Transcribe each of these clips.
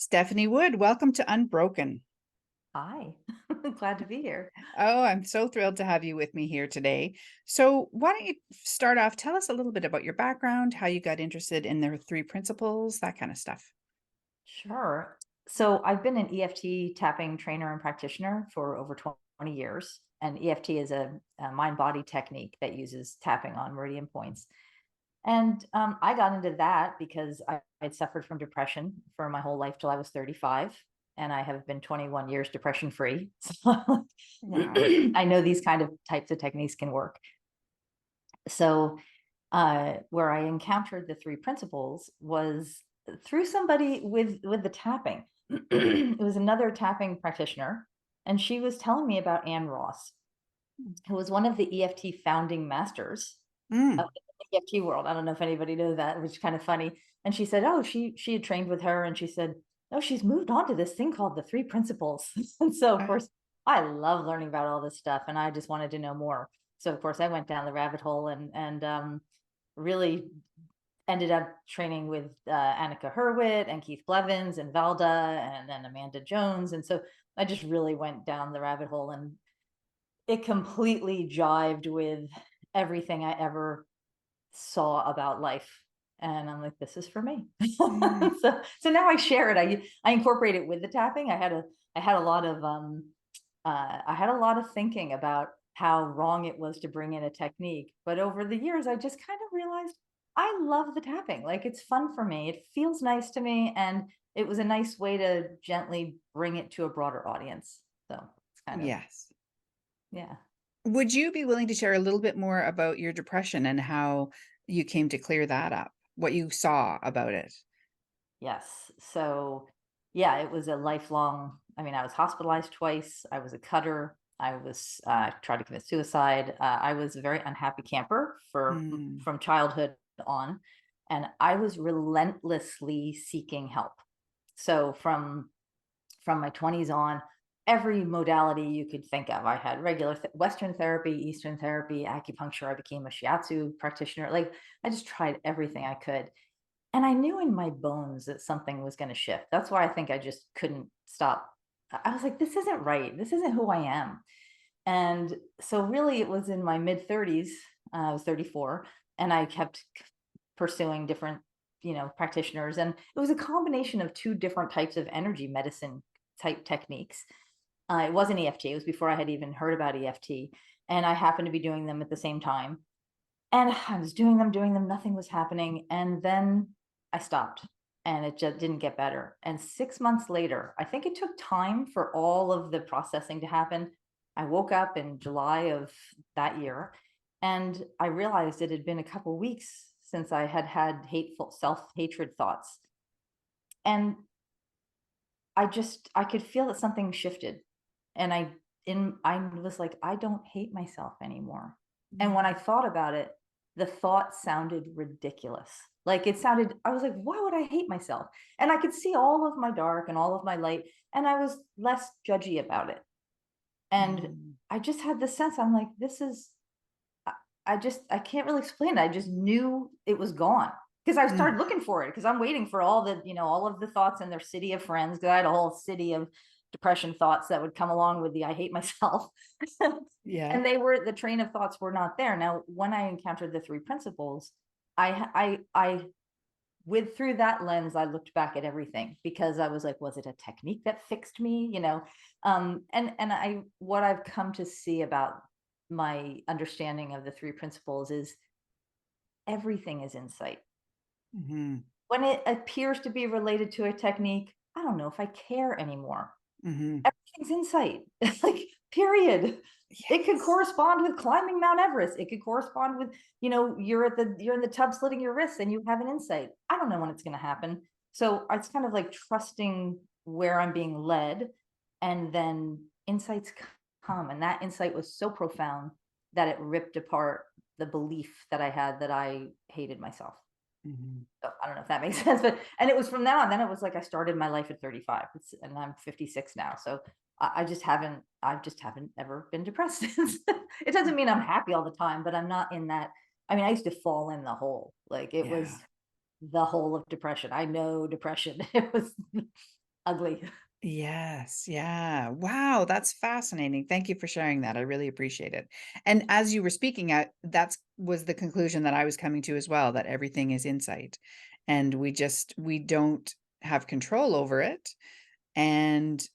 Stephanie Wood, welcome to Unbroken. Hi, glad to be here. Oh, I'm so thrilled to have you with me here today. So, why don't you start off? Tell us a little bit about your background, how you got interested in the three principles, that kind of stuff. Sure. So I've been an EFT tapping trainer and practitioner for over 20 years. And EFT is a mind body technique that uses tapping on meridian points. And I got into that because I had suffered from depression for my whole life till I was 35. And I have been 21 years depression free. So Wow. I know these kind of types of techniques can work. So where I encountered the three principles was through somebody with the tapping. It was another tapping practitioner, and she was telling me about Ann Ross, who was one of the EFT founding masters of Mm. the EFT world. I don't know if anybody knows that, which is kind of funny. And she said, "Oh, she had trained with her," and she said, "Oh, she's moved on to this thing called the three principles." And so, of Uh, course, I love learning about all this stuff, and I just wanted to know more. So, of course, I went down the rabbit hole and really ended up training with Annika Hurwitz and Keith Blevins and Valda and then Amanda Jones. And so I just really went down the rabbit hole, and it completely jived with everything I ever saw about life. And I'm like, this is for me. mm. So now I share it. I incorporate it with the tapping. I had a lot of I had a lot of thinking about how wrong it was to bring in a technique. But over the years, I just kind of realized I love the tapping. Like, it's fun for me. It feels nice to me. And it was a nice way to gently bring it to a broader audience. So it's kind of, Yes. yeah. Would you be willing to share a little bit more about your depression and how you came to clear that up? What you saw about it? Yes. So, yeah, it was a lifelong. I mean, I was hospitalized twice. I was a cutter. I was tried to commit suicide. I was a very unhappy camper for Mm. from childhood on, and I was relentlessly seeking help. So from my 20s on, every modality you could think of. I had regular Western therapy, Eastern therapy, acupuncture. I became a Shiatsu practitioner. Like, I just tried everything I could. And I knew in my bones that something was going to shift. That's why I think I just couldn't stop. I was like, this isn't right. This isn't who I am. And so, really, it was in my mid 30s. I was 34, and I kept pursuing different, practitioners. And it was a combination of two different types of energy medicine type techniques. It wasn't EFT. It was before I had even heard about EFT. And I happened to be doing them at the same time. And I was doing them, nothing was happening. And then I stopped, and it just didn't get better. And 6 months later, I think it took time for all of the processing to happen. I woke up in July of that year, and I realized it had been a couple weeks since I had had hateful self-hatred thoughts. And I could feel that something shifted. And I was like, I don't hate myself anymore. And when Mm. I thought about it, the thought sounded ridiculous. Like, it sounded, I was like, why would I hate myself? And I could see all of my dark and all of my light, and I was less judgy about it. And Mm. I just had this sense, I'm like, this is, I, I can't really explain it. I just knew it was gone because I Mm. started looking for it, because I'm waiting for all the, all of the thoughts in their city of friends. Because I had a whole city of depression thoughts that would come along with the I hate myself. Yeah. And the train of thoughts were not there. Now, when I encountered the three principles, I with through that lens, I looked back at everything, because I was like, was it a technique that fixed me? And I what I've come to see about my understanding of the three principles is everything is insight. Hmm. When it appears to be related to a technique, I don't know if I care anymore. Hmm. Everything's insight. It's like, period. It could Yes. correspond with climbing Mount Everest. It could correspond with, you're in the tub slitting your wrists and you have an insight. I don't know when it's going to happen. So it's kind of like trusting where I'm being led, and then insights come. And that insight was so profound that it ripped apart the belief that I had that I hated myself. Hmm. So I don't know if that makes sense, but and it was from then on. Then it was like I started my life at 35, and I'm 56 now. So I just haven't ever been depressed. It doesn't mean I'm happy all the time, but I'm not in that. I mean, I used to fall in the hole. Like, it Yeah. was the hole of depression. I know depression. It was. ugly. Yes. Yeah. Wow. That's fascinating. Thank you for sharing that. I really appreciate it. And as you were speaking, that's was the conclusion that I was coming to as well, that everything is insight and we don't have control over it. And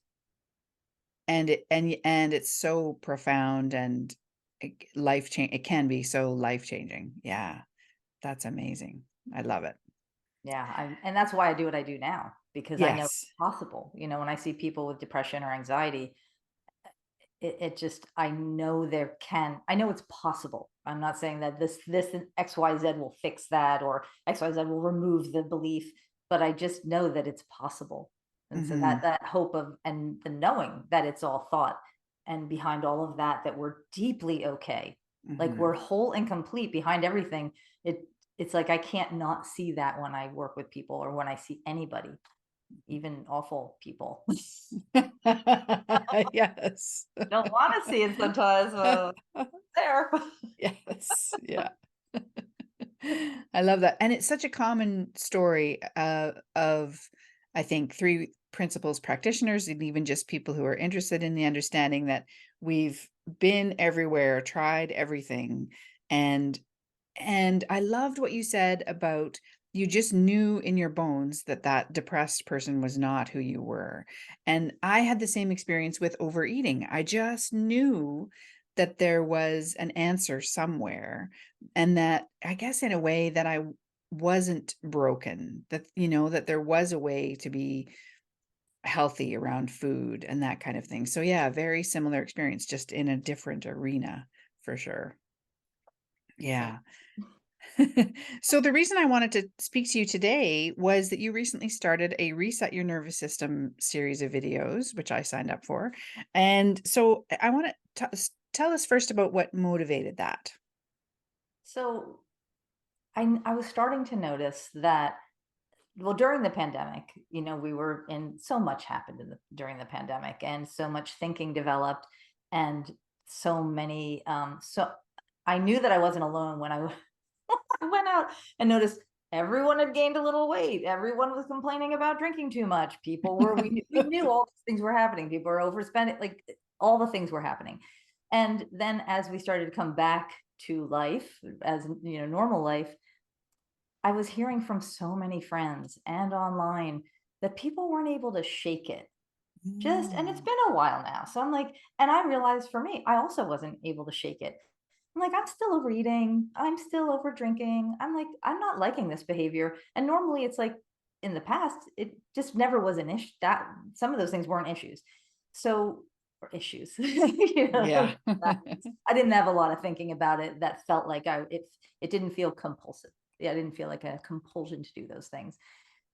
and it's so profound and life change. It can be so life changing. Yeah. That's amazing. I love it. Yeah, and that's why I do what I do now, because I know it's Yes. possible. When I see people with depression or anxiety, it just, I know it's possible. I'm not saying that this and XYZ will fix that, or XYZ will remove the belief, but I just know that it's possible. And so Hmm. that hope of, and the knowing that it's all thought, and behind all of that, that we're deeply okay. Like we're Hmm. whole and complete behind everything. It's like I can't not see that when I work with people, or when I see anybody, even awful people. Yes. Don't want to see it sometimes. There. Yes. Yeah. I love that. And it's such a common story of, I think, three principles practitioners and even just people who are interested in the understanding that we've been everywhere, tried everything. And I loved what you said about you just knew in your bones that that depressed person was not who you were. And I had the same experience with overeating. I just knew that there was an answer somewhere, and that I guess in a way that I wasn't broken, that, that there was a way to be healthy around food and that kind of thing. So yeah, very similar experience, just in a different arena for sure. So Yeah. So the reason I wanted to speak to you today was that you recently started a Reset Your Nervous System series of videos, which I signed up for. And so I want to tell us first about what motivated that. so I was starting to notice that, well, during the pandemic, we were in, so much happened during the pandemic, and so much thinking developed, and so many so I knew that I wasn't alone when I I went out and noticed everyone had gained a little weight. Everyone was complaining about drinking too much. People were, we knew all these things were happening. People were overspending, like all the things were happening. And then as we started to come back to life, as normal life, I was hearing from so many friends and online that people weren't able to shake it. And it's Mm. been a while now. So I'm like, and I realized for me, I also wasn't able to shake it. I'm like, I'm still overeating. I'm still over drinking. I'm like, I'm not liking this behavior. And normally it's like, in the past, it just never was an issue. That some of those things weren't issues. So, or issues, Yeah. I didn't have a lot of thinking about it that felt like it didn't feel compulsive. Yeah, I didn't feel like a compulsion to do those things.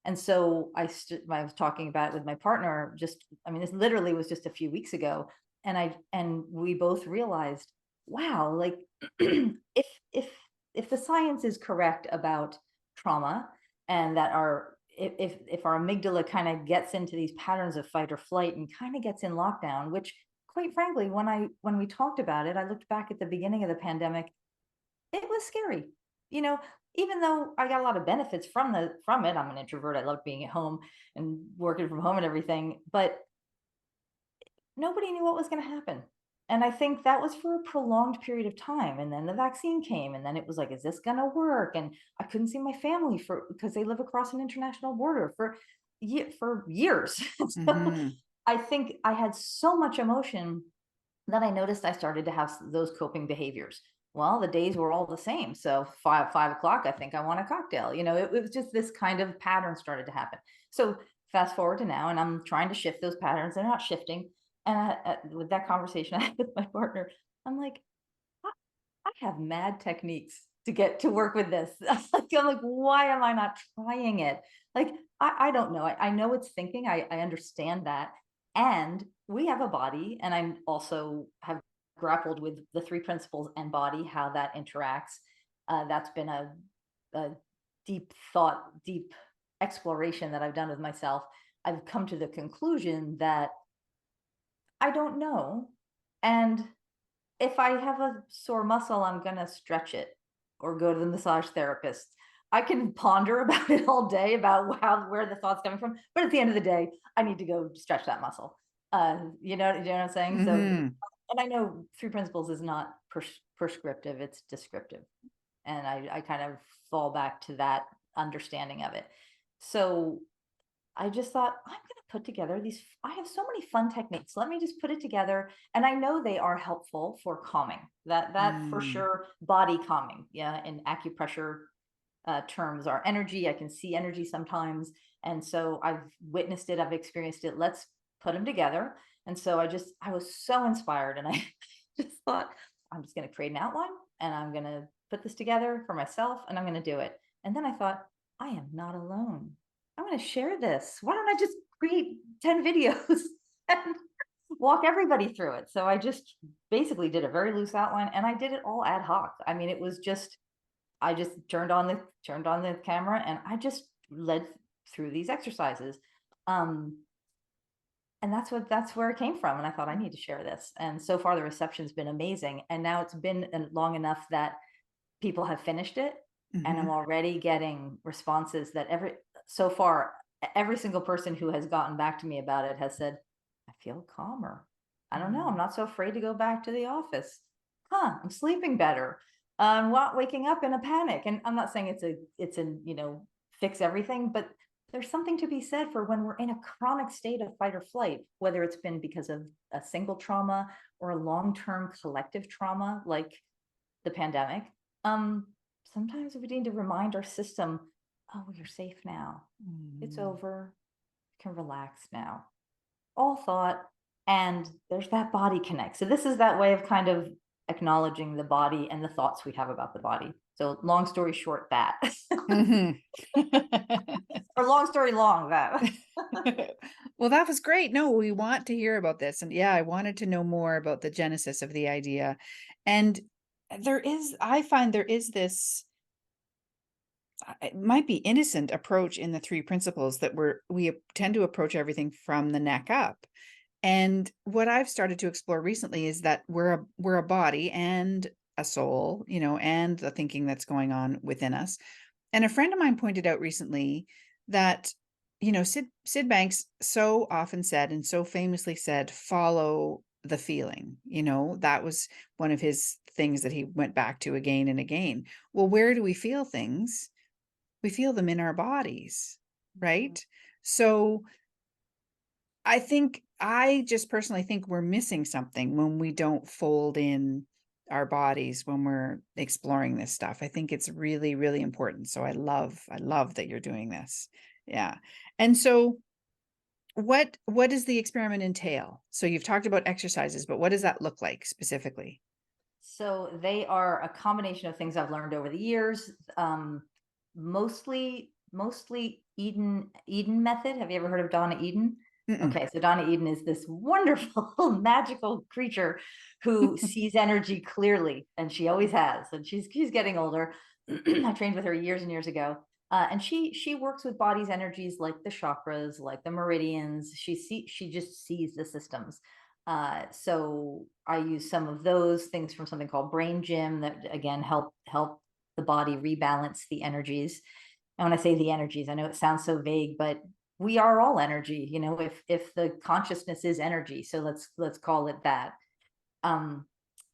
And so I was talking about it with my partner, just, I mean, this literally was just a few weeks ago. And we both realized, wow, like if, if, if the science is correct about trauma, and that if our amygdala kind of gets into these patterns of fight or flight and kind of gets in lockdown, which quite frankly, when we talked about it, I looked back at the beginning of the pandemic, it was scary. You know, Even though I got a lot of benefits from it, I'm an introvert. I love being at home and working from home and everything, but nobody knew what was going to happen. And I think that was for a prolonged period of time. And then the vaccine came, and then it was like, is this going to work? And I couldn't see my family because they live across an international border for years. So Hmm. I think I had so much emotion that I noticed I started to have those coping behaviors. Well, the days were all the same. So 5 o'clock, I think I want a cocktail. It was just this kind of pattern started to happen. So fast forward to now, and I'm trying to shift those patterns. They're not shifting. And with that conversation I had with my partner, I'm like, I, I have mad techniques to get to work with this. I'm like, why am I not trying it? Like, I don't know. I know it's thinking. I understand that. And we have a body, and I also have grappled with the three principles and body, how that interacts. That's been a deep thought, deep exploration that I've done with myself. I've come to the conclusion that I don't know. And if I have a sore muscle, I'm going to stretch it or go to the massage therapist. I can ponder about it all day about where the thought's coming from, but at the end of the day, I need to go stretch that muscle. You know what I'm saying? So, Hmm. and I know three principles is not prescriptive; it's descriptive, and I kind of fall back to that understanding of it. So I just thought, I'm going to put together these. I have so many fun techniques. Let me just put it together. And I know they are helpful for calming. That for Mm. sure, body calming. Yeah, in acupressure terms, are energy. I can see energy sometimes, and so I've witnessed it. I've experienced it. Let's put them together. And so I was so inspired, and I just thought, I'm just going to create an outline, and I'm going to put this together for myself, and I'm going to do it. And then I thought, I am not alone. I'm going to share this. Why don't I just create 10 videos and walk everybody through it? So I just basically did a very loose outline, and I did it all ad hoc. I mean, it was just, I just turned on the camera, and I just led through these exercises. Um, and that's where it came from. And I thought, I need to share this. And so far the reception's been amazing. And now it's been long enough that people have finished it, and I'm Hmm. already getting responses that so far every single person who has gotten back to me about it has said, I feel calmer. I don't know, I'm Mm. not so afraid to go back to the office. I'm sleeping better. I'm not waking up in a panic. And I'm not saying it's a fix everything, but there's something to be said for when we're in a chronic state of fight or flight, whether it's been because of a single trauma or a long-term collective trauma like the pandemic. um Sometimes we need to remind our system, oh, you're safe now, it's Mm. over, you can relax now, all thought. And there's that body connect. So this is that way of kind of acknowledging the body and the thoughts we have about the body. So long story short, that Mhm. or long story long, that. Well, that was great. No, we want to hear about this. And yeah, I wanted to know more about the genesis of the idea. And I find there is this, it might be innocent approach in the three principles that we tend to approach everything from the neck up. And what I've started to explore recently is that we're a body and a soul, and the thinking that's going on within us. And a friend of mine pointed out recently that, Sid Banks so often said and so famously said, follow the feeling. That was one of his things that he went back to again and again. Well, where do we feel things? We feel them in our bodies, right? So I just personally think we're missing something when we don't fold in our bodies when we're exploring this stuff. I think it's really, really important. So I love that you're doing this. Yeah. And so what does the experiment entail? So you've talked about exercises, but what does that look like specifically? So they are a combination of things I've learned over the years. Mostly Eden method. Have you ever heard of Donna Eden? Mm-mm. Okay, so Donna Eden is this wonderful magical creature who sees energy clearly, and she always has. And she's getting older. I trained with her years and years ago. And she works with body's energies like the chakras, like the meridians. She just sees the systems. So I use some of those things from something called Brain Gym that again help the body rebalance the energies. And when I say the energies, I know it sounds so vague, but we are all energy. If the consciousness is energy, so let's call it that. Um,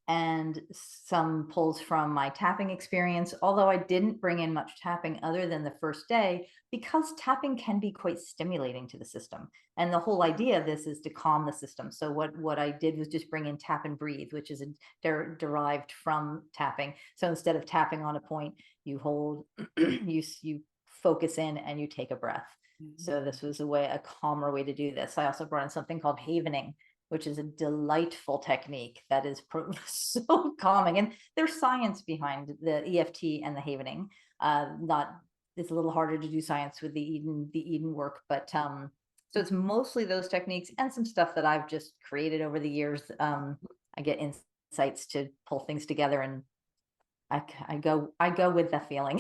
and some pulls from my tapping experience, although I didn't bring in much tapping other than the first day, because tapping can be quite stimulating to the system. And the whole idea of this is to calm the system. So what I did was just bring in tap and breathe, which is derived from tapping. So instead of tapping on a point, you hold, you focus in and you take a breath. So this was a calmer way to do this. I also brought in something called havening, which is a delightful technique that is so calming. And there's science behind the EFT and the havening. Not It's a little harder to do science with the Eden work, but so it's mostly those techniques and some stuff that I've just created over the years. I get insights to pull things together, and I go with the feeling.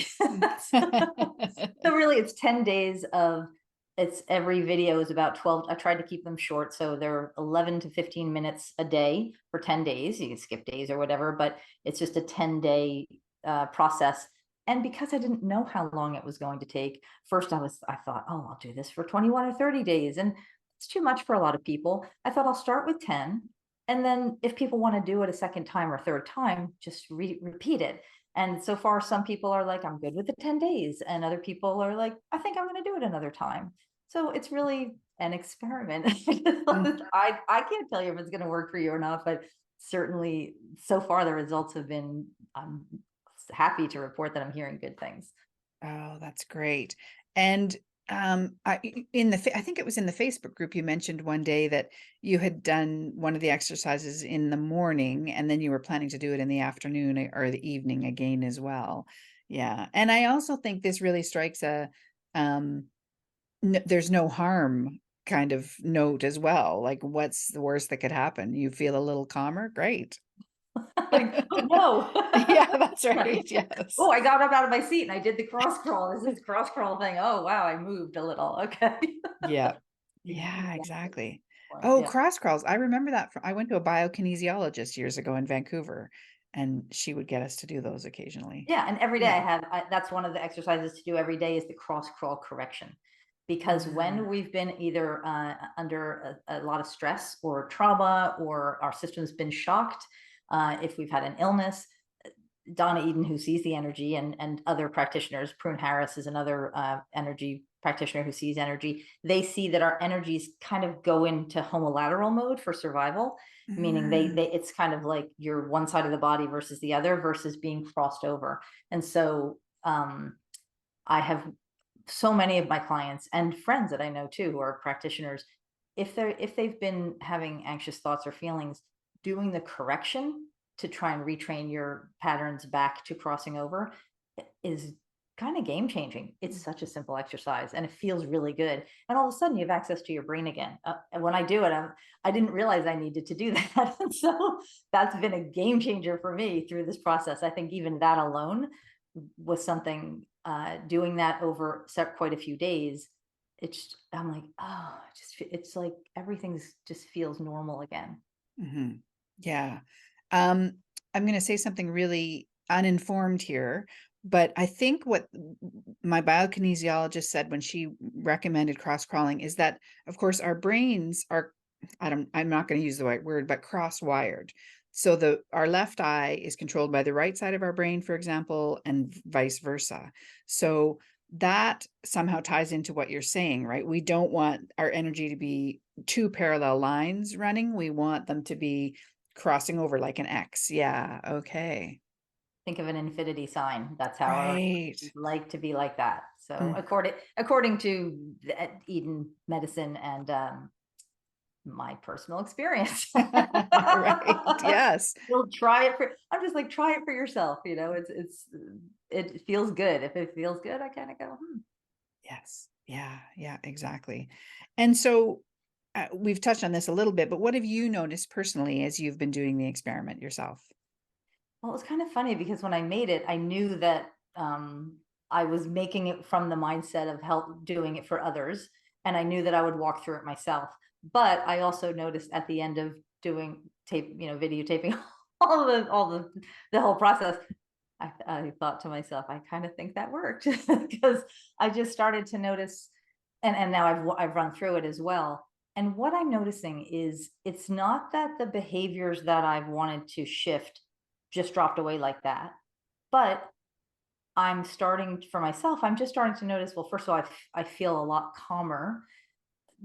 So really, it's 10 days of it's every video is about 12. I tried to keep them short. So they're 11 to 15 minutes a day for 10 days. You can skip days or whatever, but it's just a 10-day process. And because I didn't know how long it was going to take, first I thought, oh, I'll do this for 21 or 30 days. And it's too much for a lot of people. I thought I'll start with 10. And then if people want to do it a second time or third time, just repeat it. And so far, some people are like, I'm good with the 10 days. And other people are like, I think I'm going to do it another time. So it's really an experiment. I can't tell you if it's going to work for you or not, but certainly so far the results have been, I'm happy to report that I'm hearing good things. Oh, that's great. And I think it was in the Facebook group you mentioned one day that you had done one of the exercises in the morning and then you were planning to do it in the afternoon or the evening again as well. Yeah. And I also think this really strikes a there's no harm kind of note as well. Like, what's the worst that could happen? You feel a little calmer? Great. Like, oh no. Yeah, that's right. Like, Yes. oh, I got up out of my seat and I did the cross crawl. This is cross crawl thing. Oh wow, I moved a little. Okay. Yeah. Yeah, Exactly. exactly. Oh, Yeah. cross crawls. I remember that I went to a biokinesiologist years ago in Vancouver, and she would get us to do those occasionally. Yeah, and every day Yeah. that's one of the exercises to do every day is the cross crawl correction. Because Mm, when we've been either under a lot of stress or trauma, or our system's been shocked, if we've had an illness, Donna Eden, who sees the energy, and other practitioners, Prune Harris is another energy practitioner who sees energy. They see that our energies kind of go into homolateral mode for survival, meaning mm, it's kind of like you're one side of the body versus the other versus being crossed over. And so I have so many of my clients and friends that I know too who are practitioners, if they've been having anxious thoughts or feelings, doing the correction to try and retrain your patterns back to crossing over is kind of game changing. It's such a simple exercise and it feels really good. And all of a sudden you have access to your brain again. And when I do it, I didn't realize I needed to do that. And so that's been a game changer for me through this process. I think even that alone was something, doing that over quite a few days. I'm like, oh, it's like everything's just feels normal again. mhm. Yeah. Um, I'm going to say something really uninformed here, but I think what my biokinesiologist said when she recommended cross crawling is that, of course, our brains are, I'm not going to use the right word, but cross wired. So our left eye is controlled by the right side of our brain, for example, and vice versa. So that somehow ties into what you're saying, right? We don't want our energy to be two parallel lines running. We want them to be crossing over like an X. Yeah. Okay. Think of an infinity sign. That's how our Right. like to be like that. So Mm. according to the Eden medicine and my personal experience. Right. Yes. You'll try it for, I'm just like, try it for yourself. It feels good. If it feels good, I kind of go, hmm. Yes. Yeah. Yeah. Exactly. And so we've touched on this a little bit, but what have you noticed personally as you've been doing the experiment yourself? Well, it was kind of funny because when I made it, I knew that I was making it from the mindset of help doing it for others. And I knew that I would walk through it myself. But I also noticed at the end of doing videotaping the whole process, I thought to myself, I kind of think that worked because I just started to notice, and now I've run through it as well. And what I'm noticing is it's not that the behaviors that I've wanted to shift just dropped away like that, but I'm starting for myself. I'm just starting to notice. Well, first of all, I feel a lot calmer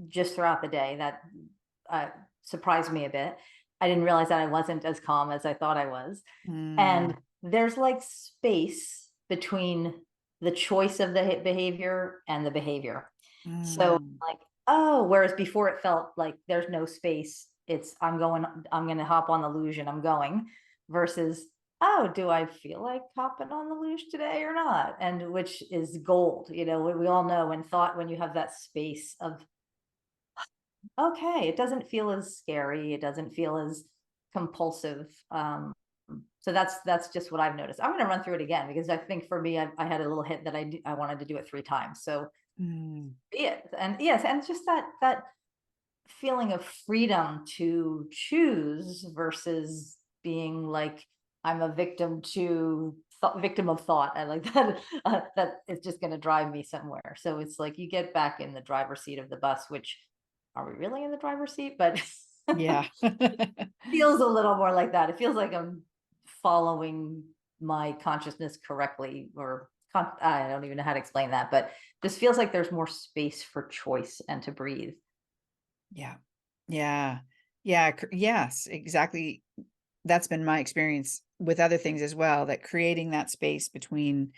just throughout the day. That surprised me a bit. I didn't realize that I wasn't as calm as I thought I was. And Mm, there's like space between the choice of the behavior and the behavior. So mm, like, oh, whereas before it felt like there's no space. I'm going to hop on the luge and I'm going, versus, oh, do I feel like hopping on the luge today or not? And which is gold. We all know when you have that space of, okay, it doesn't feel as scary. It doesn't feel as compulsive. So that's just what I've noticed. I'm going to run through it again because I think for me, I had a little hit that I wanted to do it 3 times. So mm, yeah, and yes, and just that feeling of freedom to choose versus being like I'm a victim to victim of thought. I like that. That is just going to drive me somewhere. So it's like you get back in the driver's seat of the bus, which are we really in the driver's seat? But Yeah. feels a little more like that. It feels like I'm following my consciousness correctly, or I don't even know how to explain that, but this feels like there's more space for choice and to breathe. Yeah. Yeah. Yeah. Yes, exactly. That's been my experience with other things as well, that creating that space between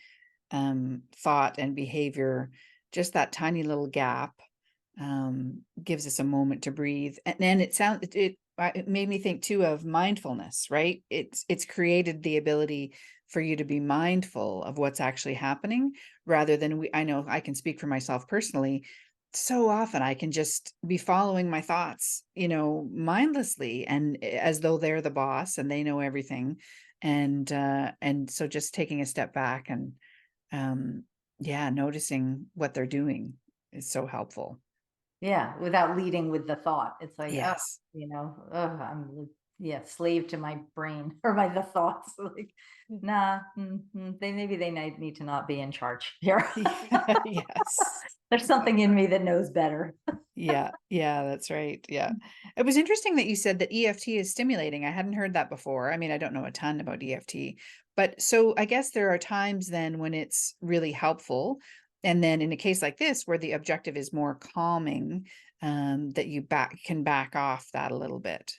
thought and behavior, just that tiny little gap, gives us a moment to breathe. And then it made me think too of mindfulness, right? It's created the ability for you to be mindful of what's actually happening, rather than I know I can speak for myself personally. So often I can just be following my thoughts, mindlessly, and as though they're the boss and they know everything. And so just taking a step back and um, yeah, noticing what they're doing is so helpful. Yeah, without leading with the thought. It's like, oh, Yes. I'm yeah, slave to my brain or my the thoughts. Like, nah, maybe they need to not be in charge here. Yes. There's something in me that knows better. Yeah. Yeah, that's right. Yeah. It was interesting that you said that EFT is stimulating. I hadn't heard that before. I mean, I don't know a ton about EFT, but so I guess there are times then when it's really helpful. And then in a case like this, where the objective is more calming, that you can back off that a little bit.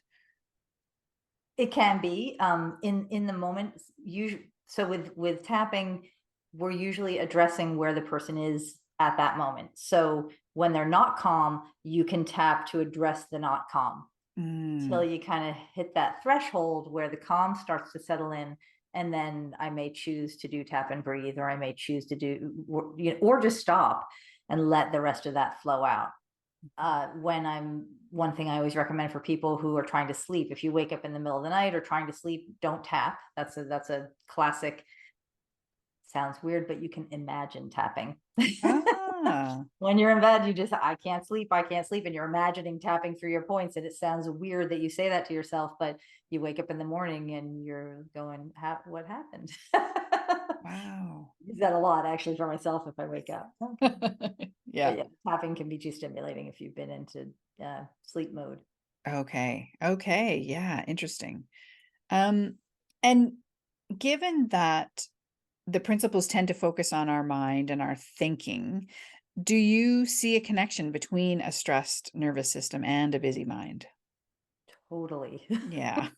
It can be in the moment. Usually, so with tapping, we're usually addressing where the person is at that moment. So when they're not calm, you can tap to address the not calm till Mm, you kind of hit that threshold where the calm starts to settle in. And then I may choose to do tap and breathe, or I may choose to do, or just stop and let the rest of that flow out. One thing I always recommend for people who are trying to sleep, if you wake up in the middle of the night or trying to sleep, don't tap. That's a classic. Sounds weird, but you can imagine tapping. ah, When you're in bed, you just, I can't sleep, I can't sleep. And you're imagining tapping through your points. And it sounds weird that you say that to yourself, but you wake up in the morning and you're going, what happened? wow. Use that a lot actually for myself if I wake up. Okay. But Yeah. yeah, tapping can be too stimulating if you've been into sleep mode. Okay. Okay. Yeah. Interesting. Um, and given that the principles tend to focus on our mind and our thinking, do you see a connection between a stressed nervous system and a busy mind? Totally. Yeah.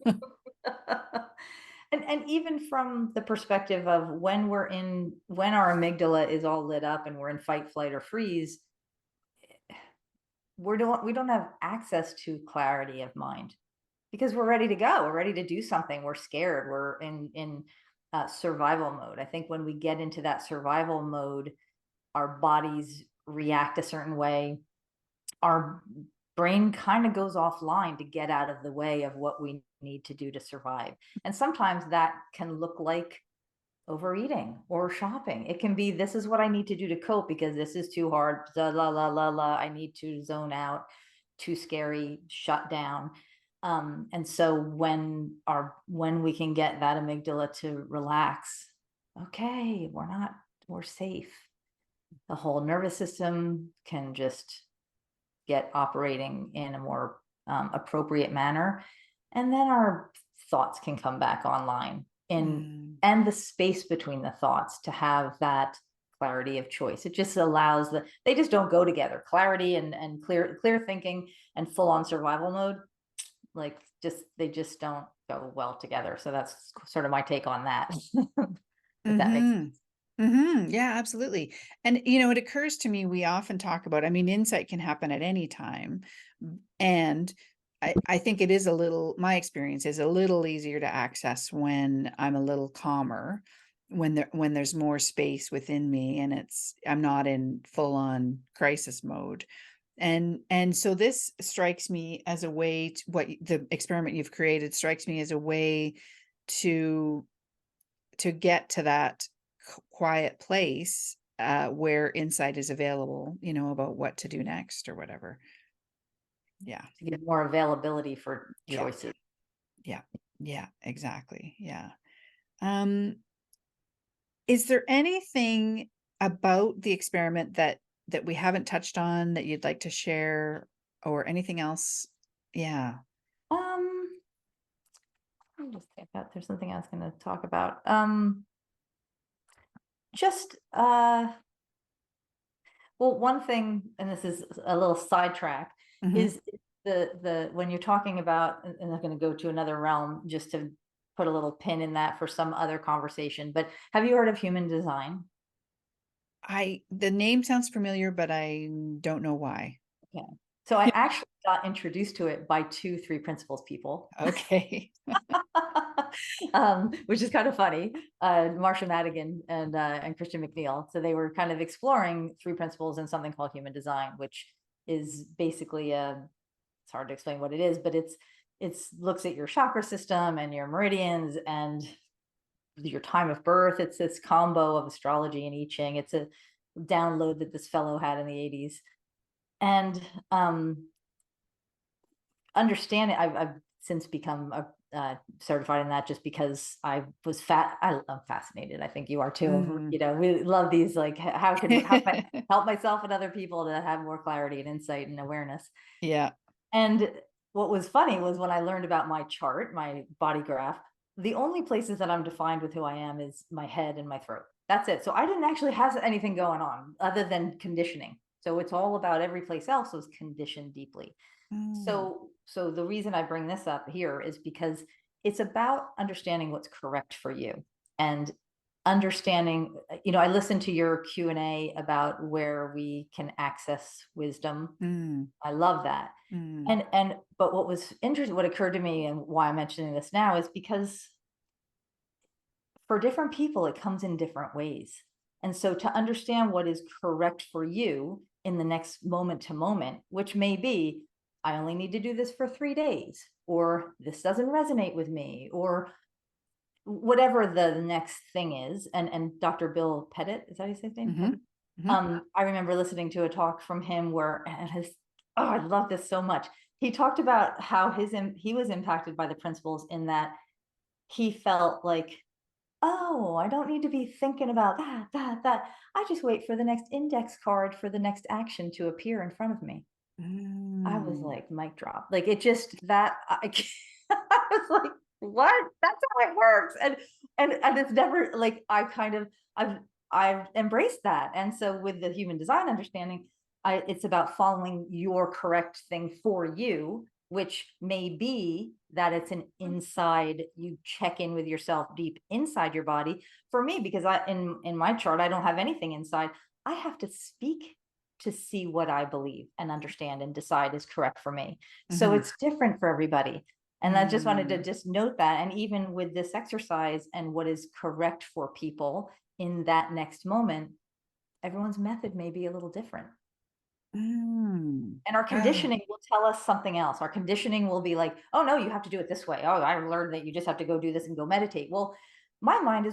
And even from the perspective of when our amygdala is all lit up and we're in fight, flight, or freeze, we don't have access to clarity of mind because we're ready to go. We're ready to do something. We're scared. We're in survival mode. I think when we get into that survival mode, our bodies react a certain way. Our brain kind of goes offline to get out of the way of what we need to do to survive. And sometimes that can look like overeating or shopping. It can be, this is what I need to do to cope because this is too hard. La la la la la. I need to zone out. Too scary. Shut down. And so when we can get that amygdala to relax, okay, we're safe. The whole nervous system can just get operating in a more appropriate manner, and then our thoughts can come back online, Mm, and the space between the thoughts to have that clarity of choice. It just allows they just don't go together. Clarity and clear thinking and full on survival mode, like they just don't go well together. So that's sort of my take on that. If that makes mm-hmm. Mm-hmm. Yeah, absolutely. And it occurs to me, we often talk about, I mean, insight can happen at any time. And I think it is my experience is a little easier to access when I'm a little calmer, when there's more space within me and I'm not in full on crisis mode. And so this strikes me as a way to the experiment you've created strikes me as a way to get to that quiet place, where insight is available, about what to do next or whatever. Yeah. to give more availability for Yeah. choices. Yeah. Yeah. Exactly. Yeah. Um, Is there anything about the experiment that we haven't touched on that you'd like to share, or anything else? Yeah. Um, let me just think about, there's something I was going to talk about. Just well, one thing, and this is a little sidetrack, Mhm. is the when you're talking about, and I'm going to go to another realm just to put a little pin in that for some other conversation. But have you heard of human design? The name sounds familiar, but I don't know why. Okay. So I actually got introduced to it by two three principles people, Okay. which is kind of funny. Marsha Madigan and Christian McNeil. So they were kind of exploring three principles in something called human design, which is basically it's hard to explain what it is, but it's looks at your chakra system and your meridians and your time of birth. It's this combo of astrology and I Ching. It's a download that this fellow had in the 80s. And understand it. I've since become certified in that, just because I was I'm fascinated. I think you are too. Mm. You know, we love these, like, how can I help myself and other people to have more clarity and insight and awareness. Yeah. And what was funny was when I learned about my chart, my body graph, the only places that I'm defined with who I am is my head and my throat. That's it. So I didn't actually have anything going on other than conditioning. So it's all about every place else was conditioned deeply. Mm. So the reason I bring this up here is because it's about understanding what's correct for you, and understanding, I listened to your Q&A about where we can access wisdom. Mm. I love that. Mm. But what was interesting, what occurred to me, and why I'm mentioning this now, is because for different people it comes in different ways. And so to understand what is correct for you in the next moment to moment, which may be, I only need to do this for 3 days, or this doesn't resonate with me, or whatever the next thing is. And Dr. Bill Pettit, is that how you say his name? Mhm. Pettit? Mhm. I remember listening to a talk from him where, and his, oh, I love this so much. He talked about how he was impacted by the principles, in that he felt like, oh, I don't need to be thinking about that. I just wait for the next index card for the next action to appear in front of me. I was Mm. like, mic drop. Like, it just, that I, I was like, what? That's how it works. And it's never like, I've embraced that. And so with the human design understanding, it's about following your correct thing for you, which may be that it's an inside, you check in with yourself deep inside your body. For me, because in my chart, I don't have anything inside. I have to speak to see what I believe and understand and decide is correct for me. So Mhm. it's different for everybody. And I just wanted to Mm. just note that. And even with this exercise and what is correct for people in that next moment, everyone's method may be a little different. Mm. And our Ah. conditioning will tell us something else. Our conditioning will be like, oh, no, you have to do it this way. Oh, I learned that you just have to go do this and go meditate. Well, my mind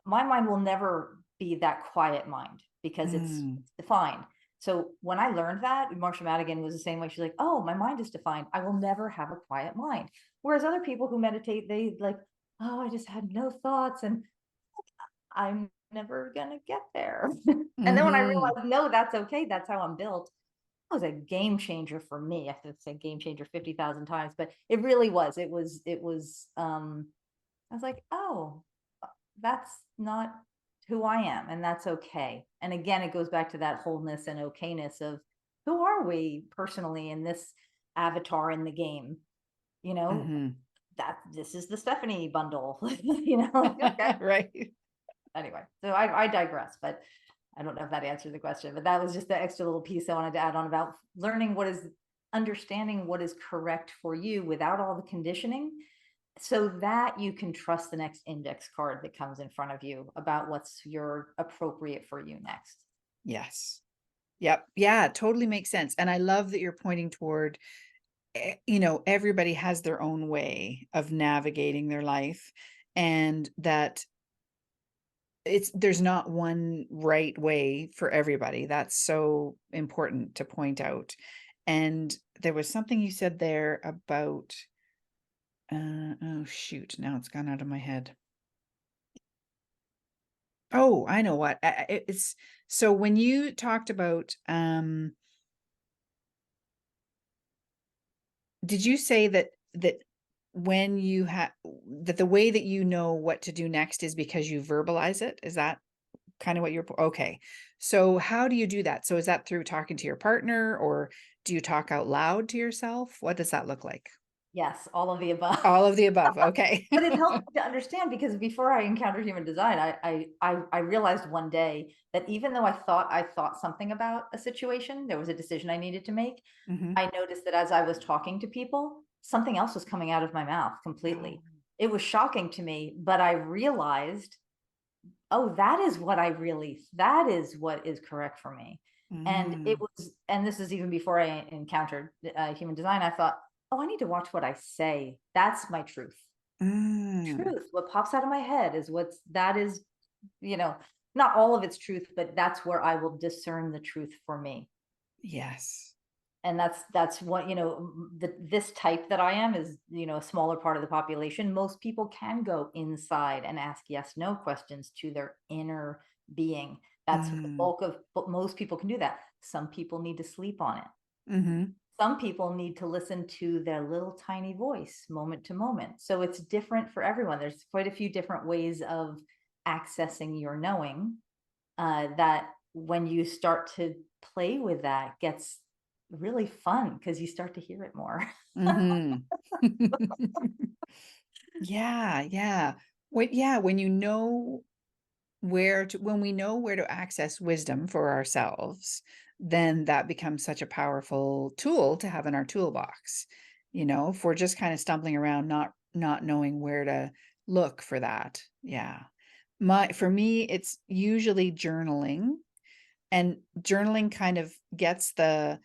my mind will never be that quiet mind, because it's Mm. defined. So when I learned that, Marsha Madigan was the same way. She's like, oh, my mind is defined. I will never have a quiet mind. Whereas other people who meditate, they like, oh, I just had no thoughts and I'm never gonna get there. And then when I Mhm. realized, no, that's okay. That's how I'm built. It was a game changer for me. I have to say game changer 50,000 times, but it really was. I was like, oh, that's not who I am, and that's okay. And again, it goes back to that wholeness and okayness of, who are we personally in this avatar in the game? You know, Mhm. that this is the Stephanie bundle, like, okay. Right. Anyway, so I digress, but I don't know if that answered the question, but that was just the extra little piece I wanted to add on about learning understanding what is correct for you without all the conditioning, so that you can trust the next index card that comes in front of you about what's your appropriate for you next. Yes. Yep. Yeah, totally makes sense. And I love that you're pointing toward, everybody has their own way of navigating their life, and that there's not one right way for everybody. That's so important to point out. And there was something you said there about, oh shoot, now it's gone out of my head. Oh, I know what. It's so when you talked about, did you say that when you have that the way that you know what to do next is because you verbalize it? Is that kind of what you're okay? So how do you do that? So is that through talking to your partner, or do you talk out loud to yourself? What does that look like? Yes, all of the above. All of the above. Okay. But it helped me to understand, because before I encountered human design, I realized one day that even though I thought something about a situation, there was a decision I needed to make. Hmm. I noticed that as I was talking to people, something else was coming out of my mouth Oh. completely. It was shocking to me, but I realized, oh, that is what is correct for me. And it Mm. was, and this is even before I encountered human design. I thought, oh, I need to watch what I say. That's my truth. Mm. Truth. What pops out of my head is that is, you know, not all of it's truth, but that's where I will discern the truth for me. Yes. And that's what, this type that I am is, a smaller part of the population. Most people can go inside and ask yes no questions to their inner being. That's the Mm. bulk of, but most people can do that. Some people need to sleep on it. Hmm. Some people need to listen to their little tiny voice moment to moment. So it's different for everyone. There's quite a few different ways of accessing your knowing, that when you start to play with that, gets really fun because you start to hear it more. Hmm. Yeah, yeah. When you know when we know where to access wisdom for ourselves, then that becomes such a powerful tool to have in our toolbox. If we're just kind of stumbling around, not knowing where to look for that. Yeah. For me, it's usually journaling, and journaling kind of gets the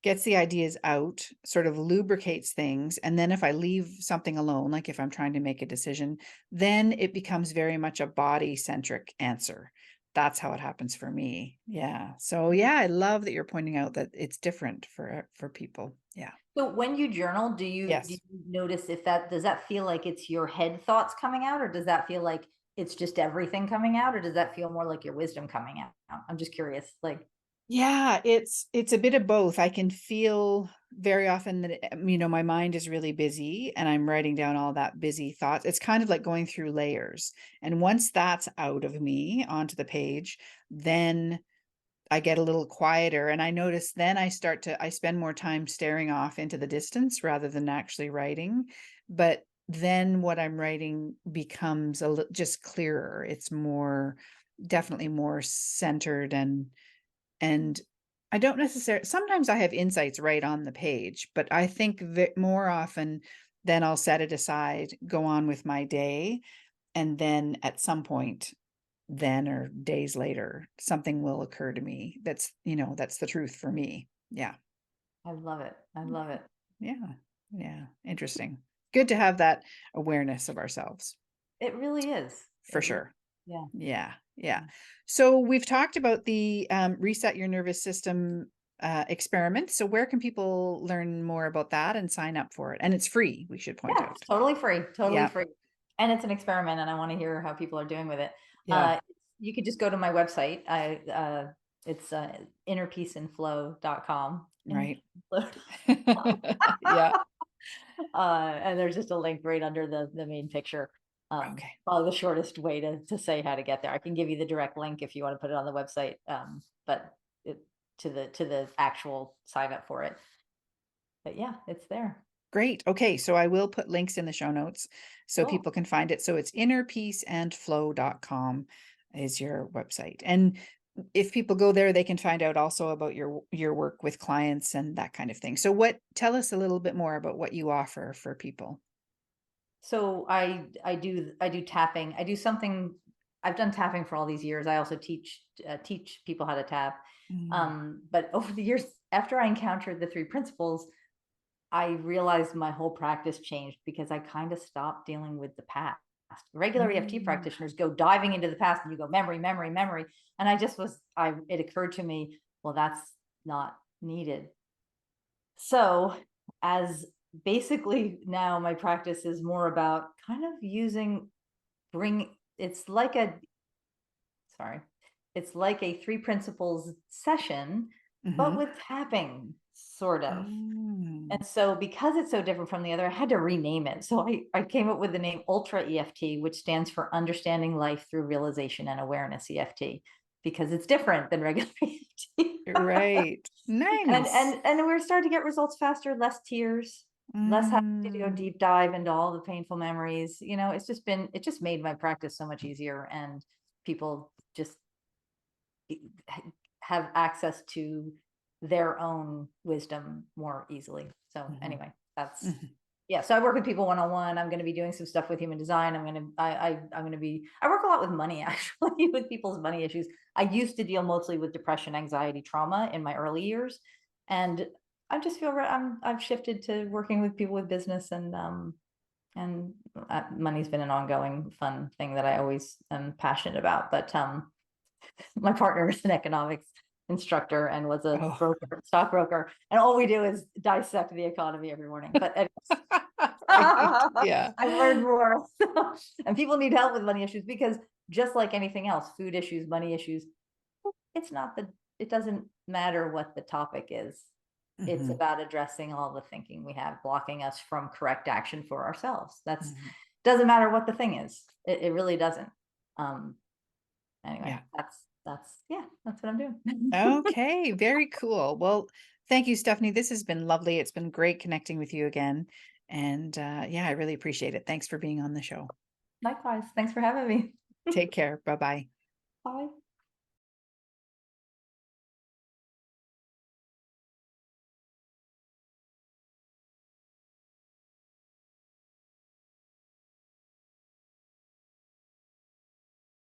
ideas out, sort of lubricates things, and then if I leave something alone, like if I'm trying to make a decision, then it becomes very much a body centric answer. That's how it happens for me. Yeah. So yeah, I love that you're pointing out that it's different for people. Yeah. So when you journal, do Yes. you notice if that does that feel like it's your head thoughts coming out, or does that feel like it's just everything coming out, or does that feel more like your wisdom coming out? I'm just curious. Like, Yeah, it's a bit of both. I can feel very often that my mind is really busy and I'm writing down all that busy thoughts. It's kind of like going through layers. And once that's out of me onto the page, then I get a little quieter, and I notice then I spend more time staring off into the distance rather than actually writing. But then what I'm writing becomes just clearer. It's definitely more centered, and I don't necessarily, sometimes I have insights right on the page, but I think that more often then I'll set it aside, go on with my day, and then at some point, then or days later, something will occur to me that's the truth for me. Yeah. I love it. I love it. Yeah. Yeah. Interesting. Good to have that awareness of ourselves, It really is. for It really, sure. yeah. Yeah, yeah. So we've talked about the reset your nervous system experiment. So where can people learn more about that and sign up for it? And it's free, we should point Yeah, it's out. totally free, totally Yeah, free. And it's an experiment, and I want to hear how people are doing with it. yeah, You could just go to my website. It's innerpeaceandflow.com. right. Yeah. And there's just a link right under the main picture. Okay. Probably the shortest way to say how to get there. I can give you the direct link if you want to put it on the website. But it to the actual sign up for it. But yeah, it's there. Great. Okay, so I will put links in the show notes so Cool. people can find it. So it's innerpeaceandflow.com is your website. And if people go there, they can find out also about your work with clients and that kind of thing. So tell us a little bit more about what you offer for people. So I do tapping. I do something. I've done tapping for all these years. I also teach people how to tap. Mm. But over the years, after I encountered the three principles, I realized my whole practice changed because I kind of stopped dealing with the past. Regular EFT Mm. practitioners go diving into the past, and you go memory, memory, memory. And I just was, I, it occurred to me, well, that's not needed. So, as basically now my practice is more about kind of using, bring, it's like a, sorry. It's like a 3 principles session, but Mhm. with tapping, sort of. Mm. And so because it's so different from the other, I had to rename it. So I came up with the name Ultra EFT, which stands for Understanding Life Through Realization and Awareness EFT, because it's different than regular EFT. Right. Nice. And we're starting to get results faster, less tears, less having to go Mm. deep dive into all the painful memories. You know, it just made my practice so much easier, and people just have access to their own wisdom more easily. So Mhm. anyway, that's Mhm. yeah. So I work with people one-on-one. I'm going to be doing some stuff with human design. I'm going to be, I work a lot with money actually, with people's money issues. I used to deal mostly with depression, anxiety, trauma in my early years. And I just feel I've shifted to working with people with business, and money's been an ongoing fun thing that I always am passionate about. But my partner is an economics instructor and was a Oh. stockbroker, and all we do is dissect the economy every morning. But anyways, Right. Yeah. I've learned more. And people need help with money issues, because just like anything else, food issues, money issues, it's not the, it doesn't matter what the topic is. It's Mhm. about addressing all the thinking we have blocking us from correct action for ourselves. That's, Mhm. doesn't matter what the thing is. It really doesn't. Um, anyway, Yeah. yeah, that's what I'm doing. Okay, very cool. Well, thank you, Stephanie. This has been lovely. It's been great connecting with you again. And yeah, I really appreciate it. Thanks for being on the show. Likewise. Thanks for having me. Take care. Bye-bye. Bye.